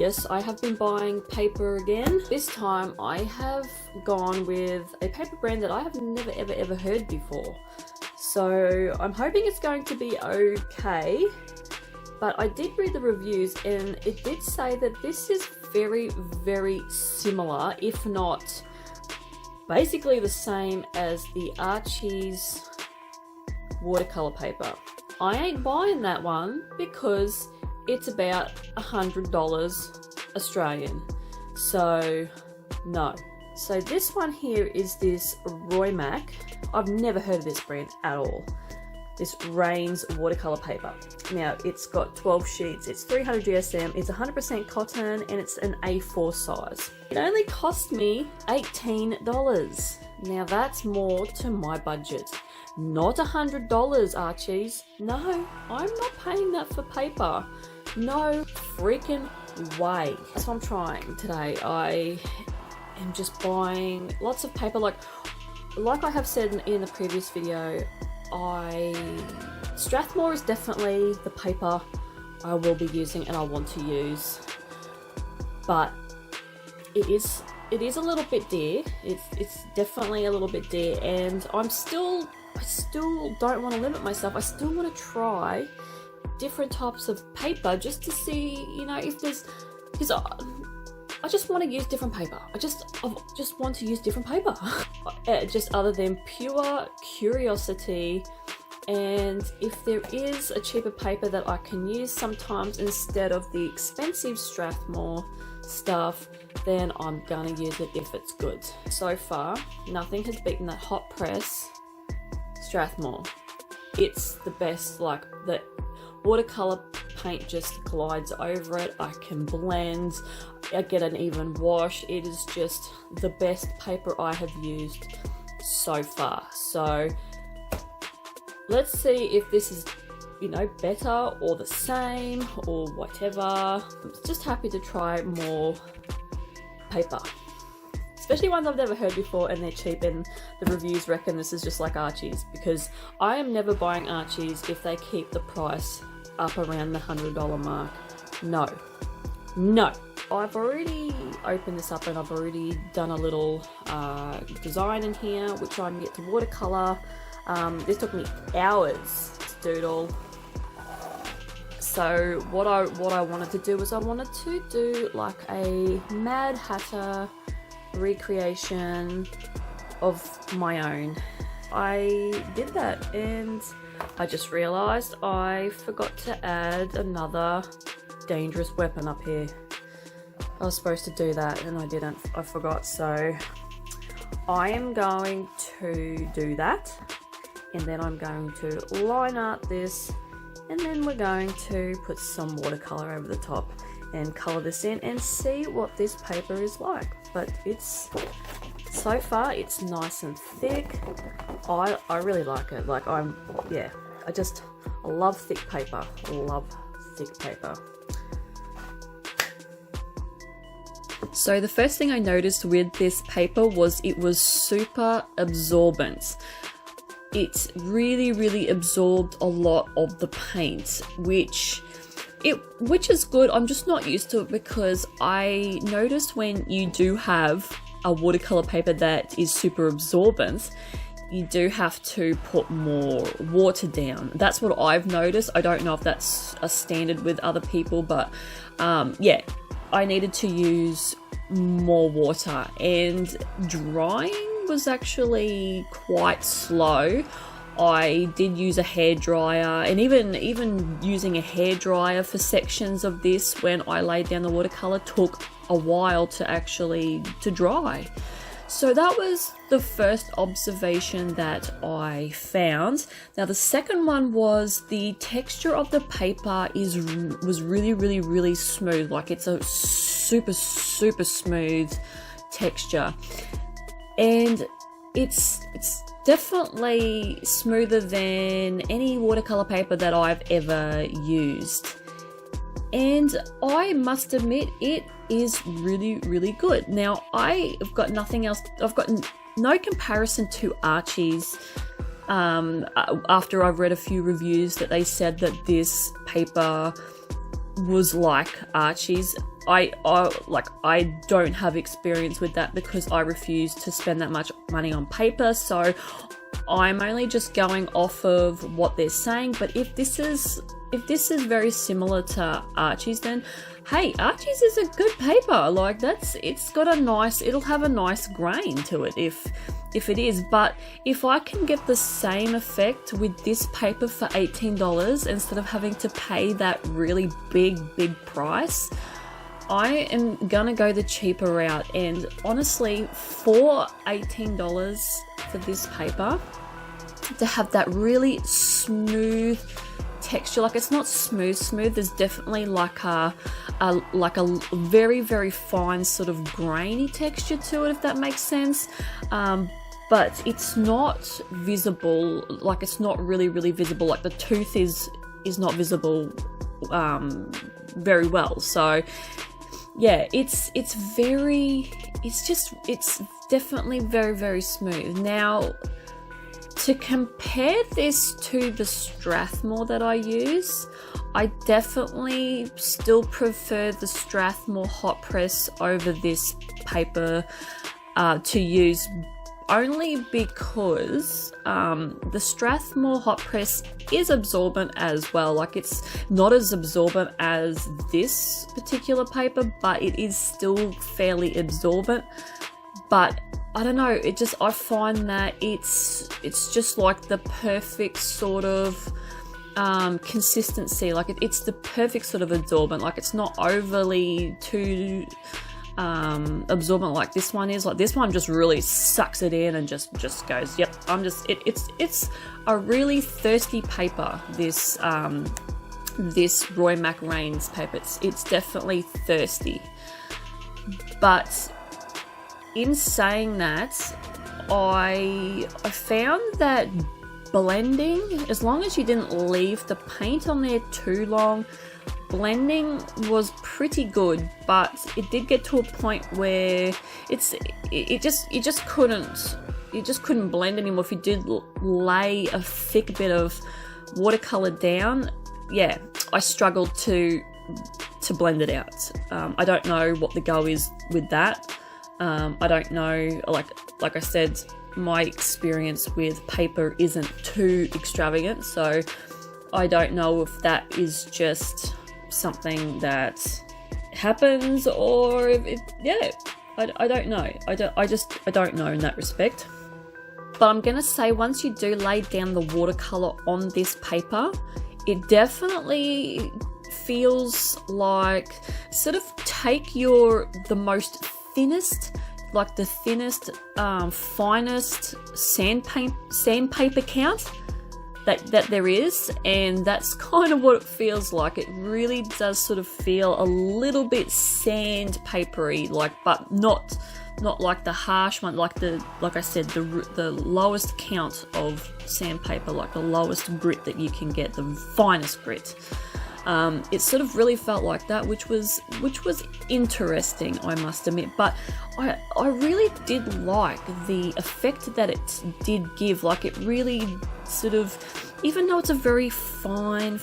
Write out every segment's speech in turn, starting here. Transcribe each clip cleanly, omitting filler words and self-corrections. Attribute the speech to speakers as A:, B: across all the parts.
A: yes, I have been buying paper again. This time I have gone with a paper brand that I have never ever heard before. So I'm hoping it's going to be okay. But I did read the reviews and it did say that this is very similar, if not basically the same as the Archie's watercolor paper. I ain't buying that one because it's about $100 Australian. So no. So this one here is this Rowney. I've never heard of this brand at all. This Rain's watercolor paper. Now it's got 12 sheets, it's 300 GSM, it's 100% cotton, and it's an A4 size. It only cost me $18. Now that's more to my budget. Not $100, Archies. No, I'm not paying that for paper. No freaking way. That's what I'm trying today. I am just buying lots of paper. Like I have said in the previous video, Strathmore is definitely the paper I will be using and I want to use, but it is a little bit dear. It's definitely a little bit dear, and I still don't want to limit myself. I still want to try different types of paper just to see, you know, if there's, because I just want to use different paper. I just want to use different paper. Just other than pure curiosity. And if there is a cheaper paper that I can use sometimes instead of the expensive Strathmore stuff, then I'm gonna use it if it's good. So far, nothing has beaten that hot press Strathmore. It's the best. Like, the watercolor paint just glides over it. I can blend, I get an even wash. It is just the best paper I have used so far. So let's see if this is, you know, better or the same or whatever. I'm just happy to try more paper, especially ones I've never heard before and they're cheap and the reviews reckon this is just like Archie's, because I am never buying Archie's if they keep the price up around the $100 mark. No. I've already opened this up and I've already done a little design in here, which I can get to watercolor. This took me hours to doodle. So what I wanted to do was I wanted to do like a Mad Hatter recreation of my own. I did that and I just realized I forgot to add another dangerous weapon up here. I was supposed to do that and I didn't. I forgot. So I am going to do that, and then I'm going to line art this, and then we're going to put some watercolor over the top and color this in and see what this paper is like. But it's, so far it's nice and thick. I really like it. Like, I love thick paper. I love thick paper. So the first thing I noticed with this paper was it was super absorbent. It really absorbed a lot of the paint, which is good. I'm just not used to it because I noticed when you do have a watercolor paper that is super absorbent, you do have to put more water down. That's what I've noticed. I don't know if that's a standard with other people, but yeah, I needed to use more water, and drying was actually quite slow. I did use a hairdryer, and even using a hairdryer for sections of this when I laid down the watercolor took a while to dry. So that was the first observation that I found. Now the second one was the texture of the paper was really smooth. Like, it's a super smooth texture, and it's definitely smoother than any watercolor paper that I've ever used. And I must admit, it is really good. Now, I've got nothing else. I've got no comparison to Archie's. After I've read a few reviews that they said that this paper was like Archie's, I don't have experience with that because I refuse to spend that much money on paper, so I'm only just going off of what they're saying. But if this is very similar to Archie's, then hey, Archie's is a good paper. Like it'll have a nice grain to it if it is. But if I can get the same effect with this paper for $18 instead of having to pay that really big price, I am gonna go the cheaper route. And honestly, for $18 for this paper, to have that really smooth texture, like it's not smooth, there's definitely like a very fine sort of grainy texture to it, if that makes sense. But it's not visible, like it's not really very like the tooth is not visible very well. So yeah, it's definitely very smooth. Now, to compare this to the Strathmore that I use, I definitely still prefer the Strathmore hot press over this paper to use, only because the Strathmore hot press is absorbent as well. Like it's not as absorbent as this particular paper, but it is still fairly absorbent. But I don't know, I find that it's just like the perfect sort of consistency. Like it's the perfect sort of absorbent. Like it's not overly too absorbent like this one is. Like this one just really sucks it in and just goes, yep, it's a really thirsty paper, this Roy Mac Rains paper. It's definitely thirsty. But in saying that, I found that blending, as long as you didn't leave the paint on there too long, blending was pretty good. But it did get to a point where you just couldn't blend anymore. If you did lay a thick bit of watercolor down, yeah, I struggled to blend it out. I don't know what the go is with that. I don't know, like I said, my experience with paper isn't too extravagant, so I don't know if that is just something that happens, or if I don't know. I don't know in that respect. But I'm gonna say, once you do lay down the watercolor on this paper, it definitely feels like sort of take the most thinnest, like the thinnest, finest sandpaper count that there is, and that's kind of what it feels like. It really does sort of feel a little bit sandpapery, like, but not like the harsh one, like I said, the lowest count of sandpaper, like the lowest grit that you can get, the finest grit. It sort of really felt like that, which was interesting, I must admit. But I really did like the effect that it did give. Like it really sort of, even though it's a very fine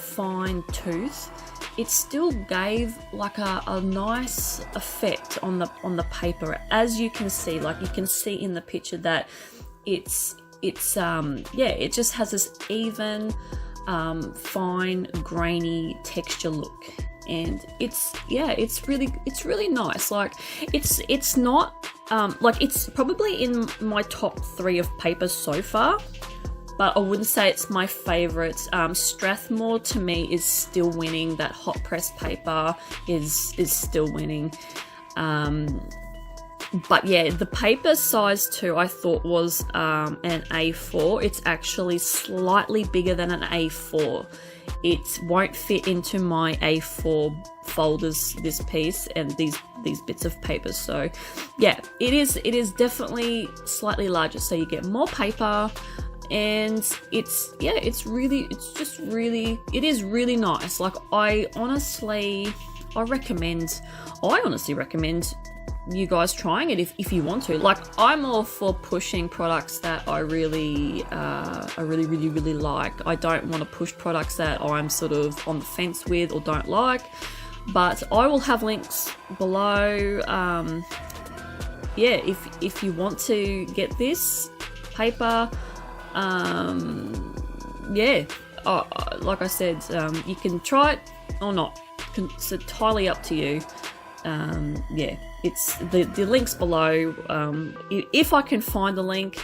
A: tooth, it still gave like a nice effect on the paper, as you can see. Like you can see in the picture that it just has this even, fine grainy texture look, and it's really nice. Like it's not like, it's probably in my top 3 of papers so far, but I wouldn't say it's my favorite. Strathmore to me is still winning. That hot press paper is still winning. But yeah, the paper size too, I thought was an A4. It's actually slightly bigger than an A4. It won't fit into my A4 folders, this piece and these bits of paper. So yeah, it is definitely slightly larger. So you get more paper, and it is really nice. Like I honestly recommend you guys trying it if you want to. Like I'm all for pushing products that I really like. I don't want to push products that I'm sort of on the fence with or don't like. but I will have links below. Yeah, if you want to get this paper, yeah, like I said, you can try it or not. It's entirely up to you. Yeah, it's the link's below. If I can find the link,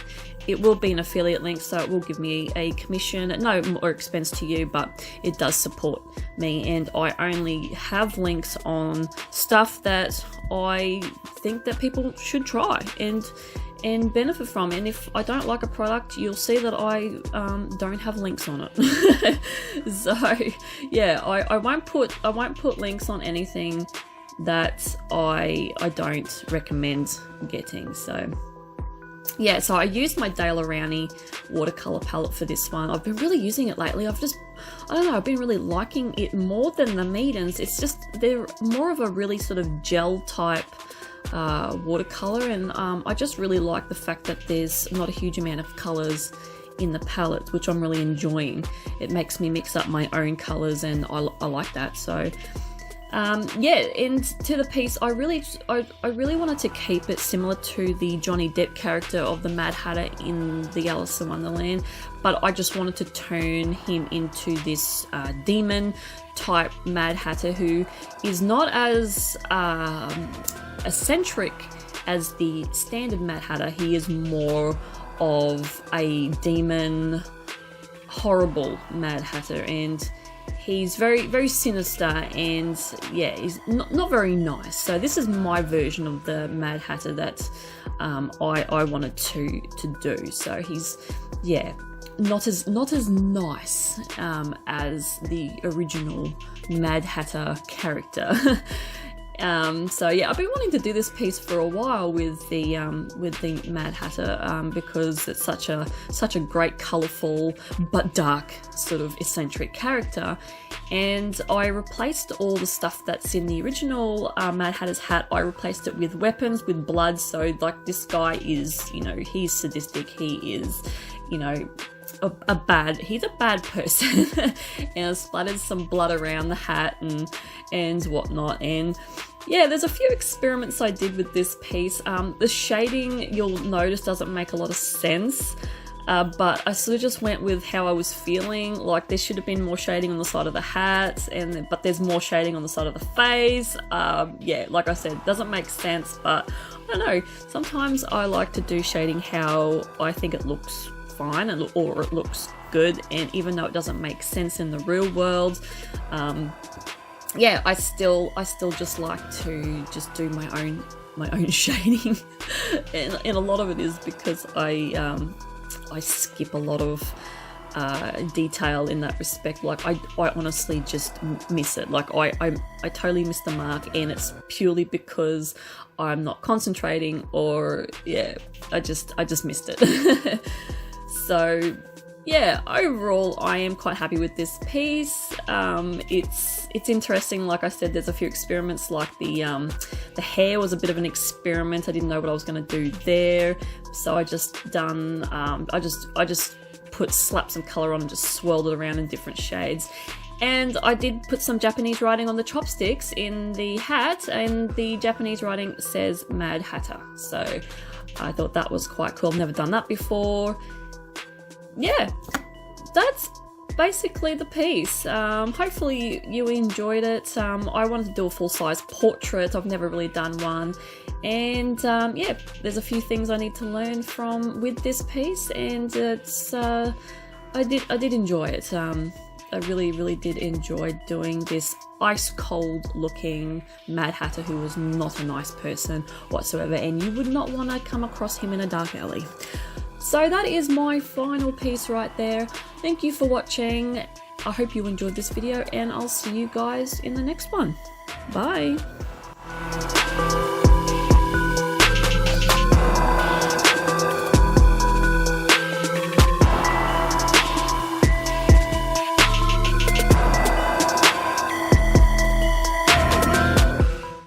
A: it will be an affiliate link, so it will give me a commission at no more expense to you, but it does support me, and I only have links on stuff that I think that people should try and benefit from. And if I don't like a product, you'll see that I don't have links on it. So yeah, I won't put links on anything that I don't recommend getting. So yeah, so I used my Rowney watercolor palette for this one. I've been really using it lately. I don't know, I've been really liking it more than the Meetens. It's just, they're more of a really sort of gel type watercolor, and I just really like the fact that there's not a huge amount of colors in the palette, which I'm really enjoying. It makes me mix up my own colors, and I like that. So yeah, and to the piece, I really wanted to keep it similar to the Johnny Depp character of the Mad Hatter in the Alice in Wonderland, but I just wanted to turn him into this demon type Mad Hatter who is not as eccentric as the standard Mad Hatter. He is more of a demon, horrible Mad Hatter, and he's very, very sinister, and yeah, he's not very nice. So this is my version of the Mad Hatter that I wanted to do. So he's, yeah, not as nice as the original Mad Hatter character. So yeah, I've been wanting to do this piece for a while with the Mad Hatter because it's such a great, colourful but dark sort of eccentric character. And I replaced all the stuff that's in the original Mad Hatter's hat. I replaced it with weapons, with blood. So like, this guy is, you know, he's sadistic. He is, you know, he's a bad person. And I splattered some blood around the hat and whatnot. And yeah, there's a few experiments I did with this piece. The shading, you'll notice, doesn't make a lot of sense. But I sort of just went with how I was feeling. Like, there should have been more shading on the side of the hat, but there's more shading on the side of the face. Yeah, like I said, doesn't make sense, but I don't know. Sometimes I like to do shading how I think it looks fine, or it looks good, and even though it doesn't make sense in the real world, yeah, I still just like to just do my own shading, and a lot of it is because I skip a lot of detail in that respect. Like, I honestly just miss it. Like, I totally miss the mark, and it's purely because I'm not concentrating, or yeah, I just missed it. So yeah, overall I am quite happy with this piece. It's interesting. Like I said, there's a few experiments, like the hair was a bit of an experiment. I didn't know what I was going to do there, so I just slapped some color on and just swirled it around in different shades. And I did put some Japanese writing on the chopsticks in the hat, and the Japanese writing says Mad Hatter, so I thought that was quite cool. I've never done that before. Yeah, that's basically the piece. Hopefully you enjoyed it. I wanted to do a full-size portrait. I've never really done one, and yeah, there's a few things I need to learn with this piece, and it's I did enjoy it. I really did enjoy doing this ice cold looking Mad Hatter who was not a nice person whatsoever, and you would not want to come across him in a dark alley. So that is my final piece right there. Thank you for watching. I hope you enjoyed this video, and I'll see you guys in the next one. Bye.